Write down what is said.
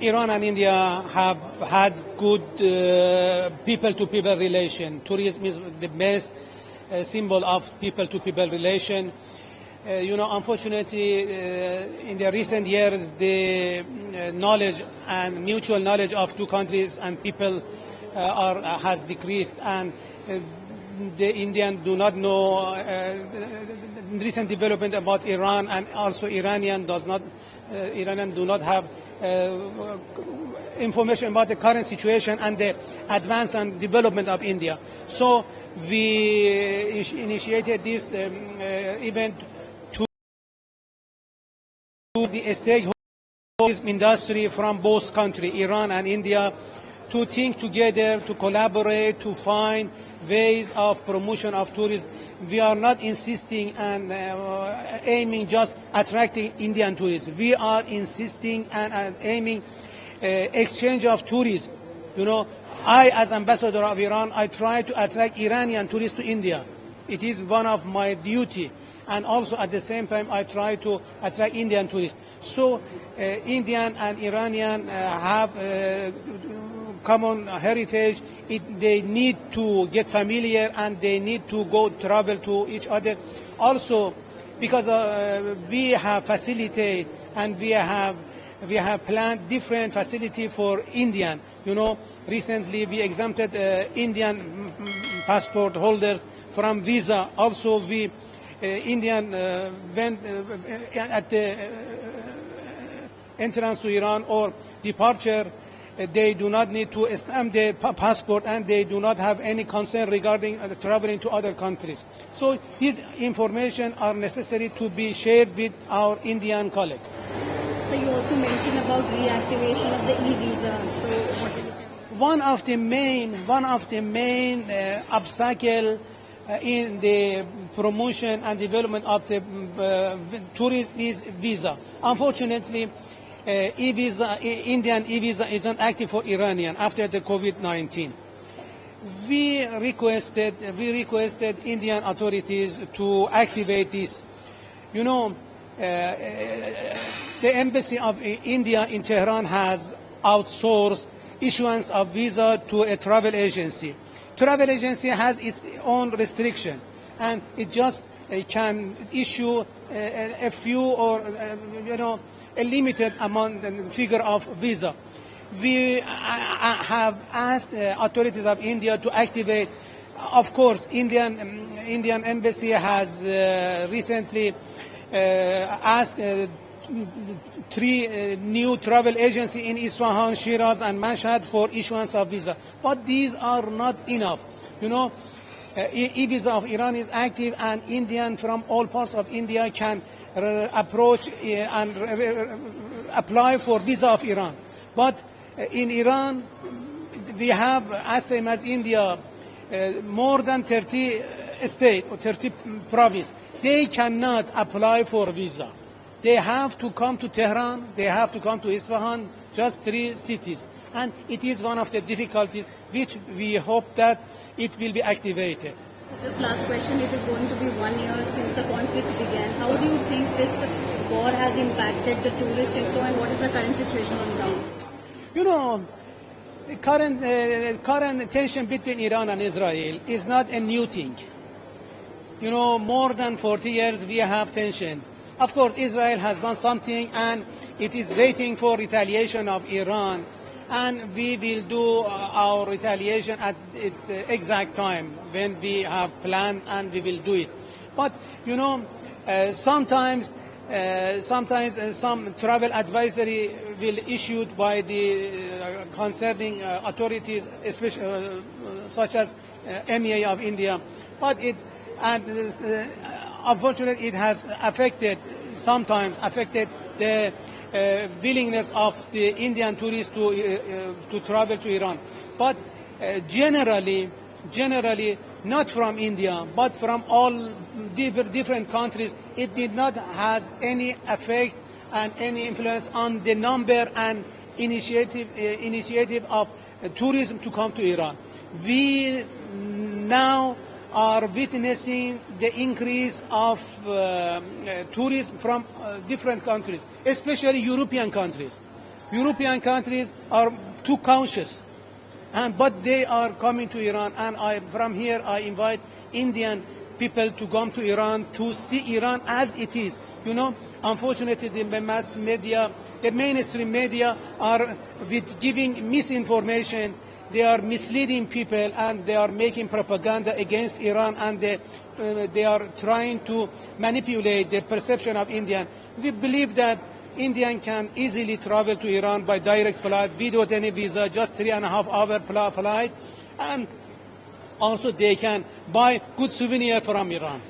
Iran and India have had good people-to-people relation. Tourism is the best symbol of people-to-people relation. Unfortunately, in the recent years, the knowledge and mutual knowledge of two countries and people has decreased, and the Indian do not know recent development about Iran, and also Iranian do not have information about the current situation and the advance and development of India. So we initiated this event to the stakeholders industry from both countries, Iran and India, to think together, to collaborate, to find ways of promotion of tourism. We are not insisting and aiming just attracting Indian tourists. We are insisting and aiming exchange of tourism. I, as ambassador of Iran, I try to attract Iranian tourists to India. It is one of my duty. And also at the same time, I try to attract Indian tourists. So Indian and Iranian have common heritage. They need to get familiar and they need to go travel to each other. Also, because we have facilitate and we have planned different facility for Indian. Recently we exempted Indian passport holders from visa. Also, we Indian went at the entrance to Iran or departure, they do not need to stamp the passport and they do not have any concern regarding traveling to other countries. So these information are necessary to be shared with our Indian colleagues. So you also mentioned about reactivation of the e-visa. So what is it? One of the main obstacle in the promotion and development of the tourism is visa. Unfortunately, Indian e-visa isn't active for Iranian after the COVID-19. We requested Indian authorities to activate this. The embassy of India in Tehran has outsourced issuance of visa to a travel agency. Travel agency has its own restriction, and it just can issue a few or a limited amount and figure of visa. We have asked authorities of India to activate. Of course, Indian embassy has recently asked 3 new travel agencies in Isfahan, Shiraz, and Mashhad for issuance of visa. But these are not enough. E-visa of Iran is active, and Indian from all parts of India can approach and apply for visa of Iran. But in Iran, we have, as same as India, more than 30 states or 30 provinces. They cannot apply for visa. They have to come to Tehran, they have to come to Isfahan, just 3 cities. And it is one of the difficulties which we hope that it will be activated. So just last question, it is going to be 1 year since the conflict began. How do you think this war has impacted the tourist inflow, and what is the current situation on ground? The current tension between Iran and Israel is not a new thing. More than 40 years we have tension. Of course, Israel has done something, and it is waiting for retaliation of Iran. And we will do our retaliation at its exact time when we have planned, and we will do it. But, sometimes some travel advisory will issued by the concerning authorities, especially such as MEA of India. But unfortunately, it has sometimes affected the willingness of the Indian tourists to travel to Iran. But generally, not from India, but from all different countries, it did not have any effect and any influence on the number and initiative of tourism to come to Iran. We now are witnessing the increase of tourism from different countries, especially European countries. European countries are too cautious, but they are coming to Iran, and from here I invite Indian people to come to Iran to see Iran as it is. Unfortunately, the mass media, the mainstream media are with giving misinformation. They are misleading people, and they are making propaganda against Iran, and they are trying to manipulate the perception of Indian. We believe that Indian can easily travel to Iran by direct flight without any visa, just 3.5 hour flight, and also they can buy good souvenir from Iran.